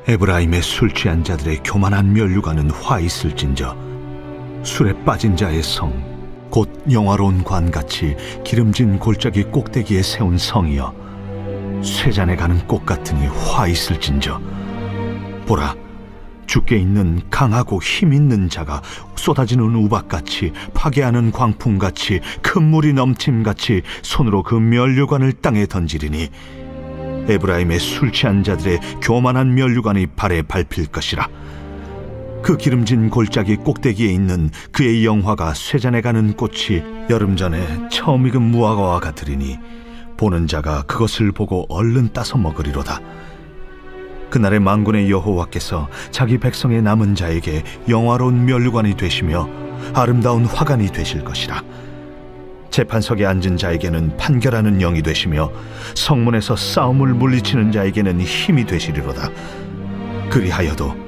에브라임의 술 취한 자들의 교만한 면류관은 화 있을진저 술에 빠진 자의 성 곧 영화로운 관같이 기름진 골짜기 꼭대기에 세운 성이여 쇠잔에 가는 꽃 같으니 화 있을진저 보라 주께 있는 강하고 힘 있는 자가 쏟아지는 우박같이 파괴하는 광풍같이 큰 물이 넘침같이 손으로 그 면류관을 땅에 던지리니 에브라임의 술 취한 자들의 교만한 면류관이 발에 밟힐 것이라. 그 기름진 골짜기 꼭대기에 있는 그의 영화가 쇠잔에 가는 꽃이 여름 전에 처음 익은 무화과와 같으리니 보는 자가 그것을 보고 얼른 따서 먹으리로다. 그날의 만군의 여호와께서 자기 백성의 남은 자에게 영화로운 면류관이 되시며 아름다운 화관이 되실 것이라. 재판석에 앉은 자에게는 판결하는 영이 되시며 성문에서 싸움을 물리치는 자에게는 힘이 되시리로다. 그리하여도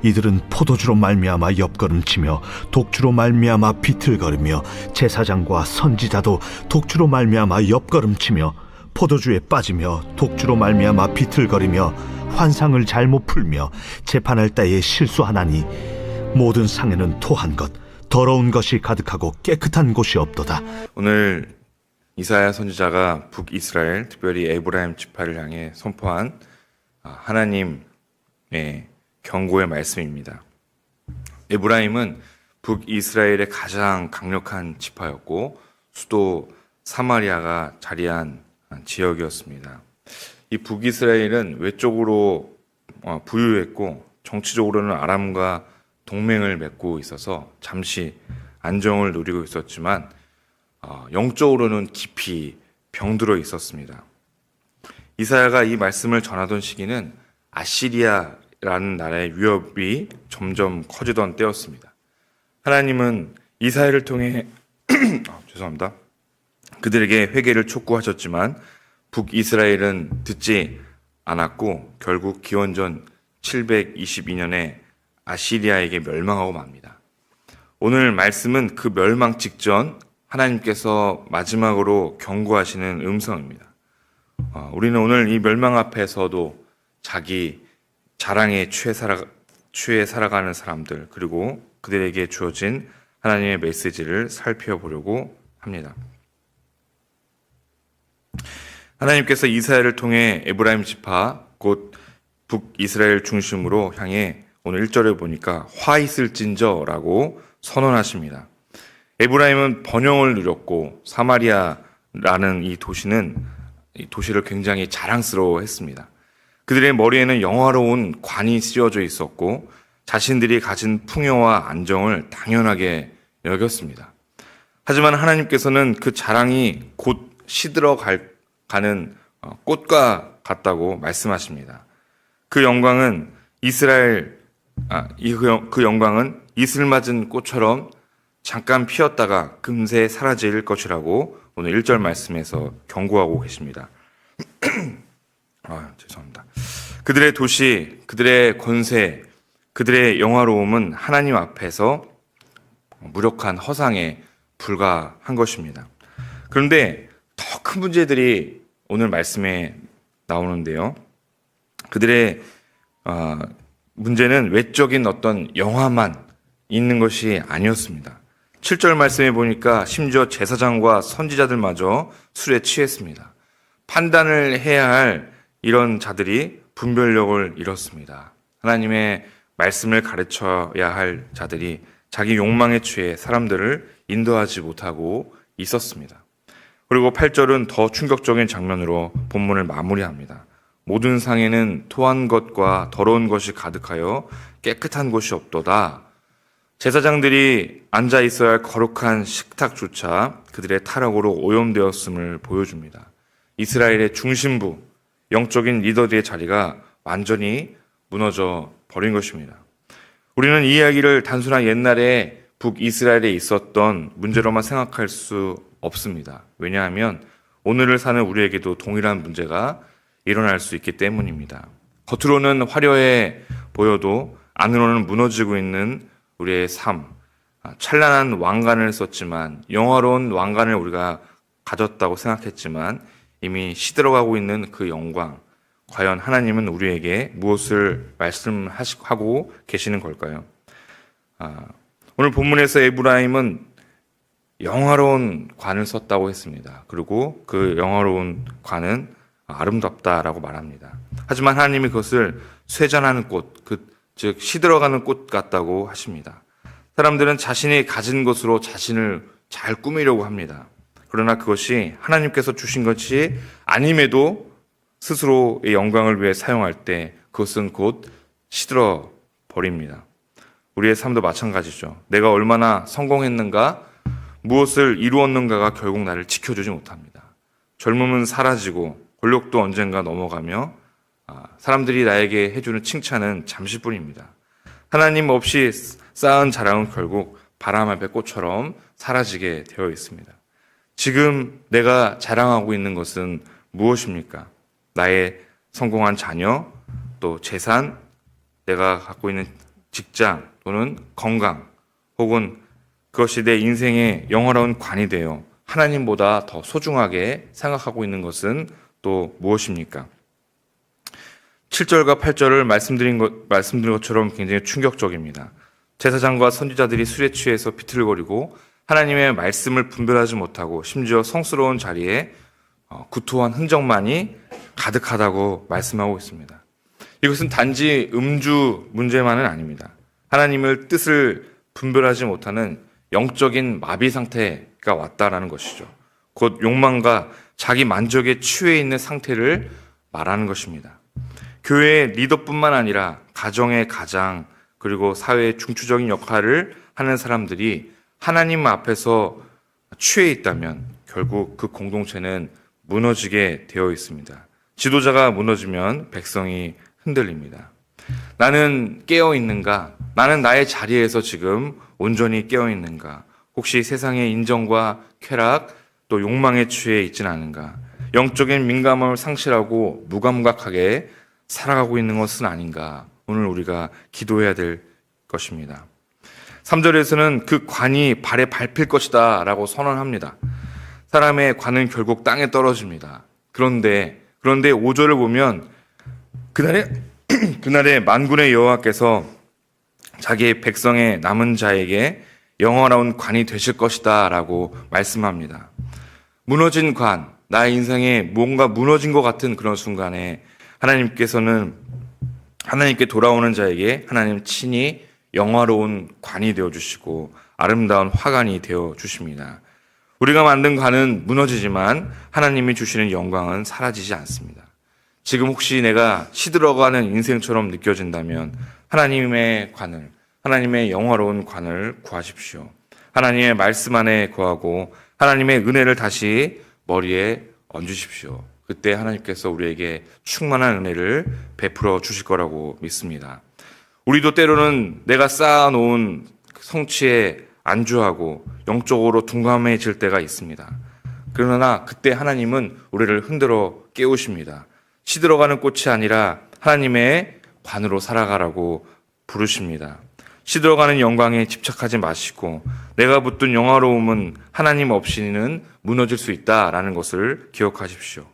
이들은 포도주로 말미암아 옆걸음치며 독주로 말미암아 비틀거리며 제사장과 선지자도 독주로 말미암아 옆걸음치며 포도주에 빠지며 독주로 말미암아 비틀거리며 환상을 잘못 풀며 재판할 때에 실수하나니 모든 상에는 토한 것 더러운 것이 가득하고 깨끗한 곳이 없도다. 오늘 이사야 선지자가 북이스라엘, 특별히 에브라임 지파를 향해 선포한 하나님의 경고의 말씀입니다. 에브라임은 북이스라엘의 가장 강력한 지파였고 수도 사마리아가 자리한 지역이었습니다. 이 북이스라엘은 외적으로 부유했고 정치적으로는 아람과 동맹을 맺고 있어서 잠시 안정을 누리고 있었지만 영적으로는 깊이 병들어 있었습니다. 이사야가 이 말씀을 전하던 시기는 아시리아라는 나라의 위협이 점점 커지던 때였습니다. 하나님은 이사야를 통해 죄송합니다. 그들에게 회개를 촉구하셨지만 북이스라엘은 듣지 않았고 결국 기원전 722년에 아시리아에게 멸망하고 맙니다. 오늘 말씀은 그 멸망 직전 하나님께서 마지막으로 경고하시는 음성입니다. 우리는 오늘 이 멸망 앞에서도 자기 자랑에 취해 살아가는 사람들 그리고 그들에게 주어진 하나님의 메시지를 살펴보려고 합니다. 하나님께서 이사야를 통해 에브라임 지파 곧 북이스라엘 중심으로 향해 오늘 1절에 보니까 화 있을진저라고 선언하십니다. 에브라임은 번영을 누렸고 사마리아라는 이 도시를 굉장히 자랑스러워했습니다. 그들의 머리에는 영화로운 관이 씌워져 있었고 자신들이 가진 풍요와 안정을 당연하게 여겼습니다. 하지만 하나님께서는 그 자랑이 곧 시들어가는 꽃과 같다고 말씀하십니다. 그 영광은 이슬맞은 꽃처럼 잠깐 피었다가 금세 사라질 것이라고 오늘 1절 말씀에서 경고하고 계십니다. 죄송합니다. 그들의 도시, 그들의 권세, 그들의 영화로움은 하나님 앞에서 무력한 허상에 불과한 것입니다. 그런데 더 큰 문제들이 오늘 말씀에 나오는데요. 그들의 문제는 외적인 어떤 영화만 있는 것이 아니었습니다. 7절 말씀에 보니까 심지어 제사장과 선지자들마저 술에 취했습니다. 판단을 해야 할 이런 자들이 분별력을 잃었습니다. 하나님의 말씀을 가르쳐야 할 자들이 자기 욕망에 취해 사람들을 인도하지 못하고 있었습니다. 그리고 8절은 더 충격적인 장면으로 본문을 마무리합니다. 모든 상에는 토한 것과 더러운 것이 가득하여 깨끗한 곳이 없도다. 제사장들이 앉아 있어야 할 거룩한 식탁조차 그들의 타락으로 오염되었음을 보여줍니다. 이스라엘의 중심부, 영적인 리더들의 자리가 완전히 무너져 버린 것입니다. 우리는 이 이야기를 단순한 옛날에 북이스라엘에 있었던 문제로만 생각할 수 없습니다. 왜냐하면 오늘을 사는 우리에게도 동일한 문제가 일어날 수 있기 때문입니다. 겉으로는 화려해 보여도 안으로는 무너지고 있는 우리의 삶, 찬란한 왕관을 썼지만 영화로운 왕관을 우리가 가졌다고 생각했지만 이미 시들어가고 있는 그 영광, 과연 하나님은 우리에게 무엇을 말씀하고 계시는 걸까요? 오늘 본문에서 에브라임은 영화로운 관을 썼다고 했습니다. 그리고 그 영화로운 관은 아름답다라고 말합니다. 하지만 하나님이 그것을 쇠잔하는 꽃, 즉 시들어가는 꽃 같다고 하십니다. 사람들은 자신이 가진 것으로 자신을 잘 꾸미려고 합니다. 그러나 그것이 하나님께서 주신 것이 아님에도 스스로의 영광을 위해 사용할 때 그것은 곧 시들어 버립니다. 우리의 삶도 마찬가지죠. 내가 얼마나 성공했는가, 무엇을 이루었는가가 결국 나를 지켜주지 못합니다. 젊음은 사라지고 권력도 언젠가 넘어가며 사람들이 나에게 해주는 칭찬은 잠시뿐입니다. 하나님 없이 쌓은 자랑은 결국 바람 앞의 꽃처럼 사라지게 되어 있습니다. 지금 내가 자랑하고 있는 것은 무엇입니까? 나의 성공한 자녀, 또 재산, 내가 갖고 있는 직장 또는 건강, 혹은 그것이 내 인생의 영화로운 관이 되어 하나님보다 더 소중하게 생각하고 있는 것은 또 무엇입니까? 7절과 8절을 말씀드린 것처럼 굉장히 충격적입니다. 제사장과 선지자들이 술에 취해서 비틀거리고 하나님의 말씀을 분별하지 못하고 심지어 성스러운 자리에 구토한 흔적만이 가득하다고 말씀하고 있습니다. 이것은 단지 음주 문제만은 아닙니다. 하나님의 뜻을 분별하지 못하는 영적인 마비 상태가 왔다라는 것이죠. 곧 욕망과 자기 만족에 취해 있는 상태를 말하는 것입니다. 교회의 리더뿐만 아니라 가정의 가장, 그리고 사회의 중추적인 역할을 하는 사람들이 하나님 앞에서 취해 있다면 결국 그 공동체는 무너지게 되어 있습니다. 지도자가 무너지면 백성이 흔들립니다. 나는 깨어 있는가? 나는 나의 자리에서 지금 온전히 깨어 있는가? 혹시 세상의 인정과 쾌락 또 욕망에 취해 있지는 않은가? 영적인 민감함을 상실하고 무감각하게 살아가고 있는 것은 아닌가? 오늘 우리가 기도해야 될 것입니다. 3절에서는 그 관이 발에 밟힐 것이다 라고 선언합니다. 사람의 관은 결국 땅에 떨어집니다. 그런데 5절을 보면 그날에 만군의 여호와께서 자기의 백성의 남은 자에게 영원한 관이 되실 것이다 라고 말씀합니다. 무너진 관, 나의 인생에 뭔가 무너진 것 같은 그런 순간에 하나님께 돌아오는 자에게 하나님 친히 영화로운 관이 되어주시고 아름다운 화관이 되어주십니다. 우리가 만든 관은 무너지지만 하나님이 주시는 영광은 사라지지 않습니다. 지금 혹시 내가 시들어가는 인생처럼 느껴진다면 하나님의 영화로운 관을 구하십시오. 하나님의 말씀 안에 거하고 하나님의 은혜를 다시 머리에 얹으십시오. 그때 하나님께서 우리에게 충만한 은혜를 베풀어 주실 거라고 믿습니다. 우리도 때로는 내가 쌓아놓은 성취에 안주하고 영적으로 둔감해질 때가 있습니다. 그러나 그때 하나님은 우리를 흔들어 깨우십니다. 시들어가는 꽃이 아니라 하나님의 관으로 살아가라고 부르십니다. 시들어가는 영광에 집착하지 마시고 내가 붙든 영화로움은 하나님 없이는 무너질 수 있다라는 것을 기억하십시오.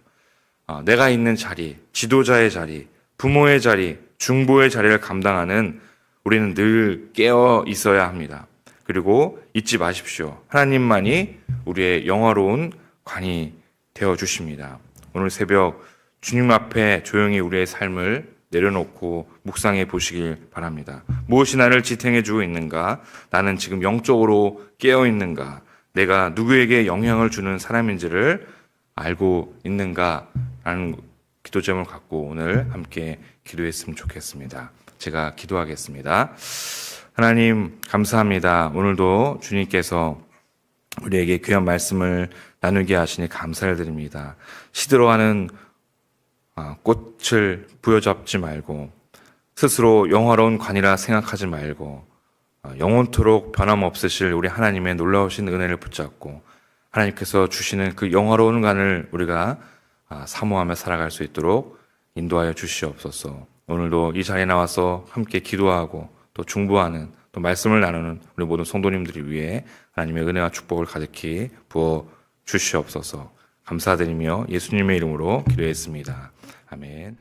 내가 있는 자리, 지도자의 자리, 부모의 자리, 중보의 자리를 감당하는 우리는 늘 깨어 있어야 합니다. 그리고 잊지 마십시오. 하나님만이 우리의 영화로운 관이 되어주십니다. 오늘 새벽 주님 앞에 조용히 우리의 삶을 내려놓고 묵상해 보시길 바랍니다. 무엇이 나를 지탱해주고 있는가? 나는 지금 영적으로 깨어 있는가? 내가 누구에게 영향을 주는 사람인지를 알고 있는가? 라는 기도 제목을 갖고 오늘 함께 기도했으면 좋겠습니다. 제가 기도하겠습니다. 하나님 감사합니다. 오늘도 주님께서 우리에게 귀한 말씀을 나누게 하시니 감사를 드립니다. 시들어가는 꽃을 부여잡지 말고 스스로 영화로운 관이라 생각하지 말고 영원토록 변함없으실 우리 하나님의 놀라우신 은혜를 붙잡고 하나님께서 주시는 그 영화로운 관을 우리가 사모하며 살아갈 수 있도록 인도하여 주시옵소서. 오늘도 이 자리에 나와서 함께 기도하고 또 중보하는 또 말씀을 나누는 우리 모든 성도님들을 위해 하나님의 은혜와 축복을 가득히 부어 주시옵소서. 감사드리며 예수님의 이름으로 기도했습니다. 아멘.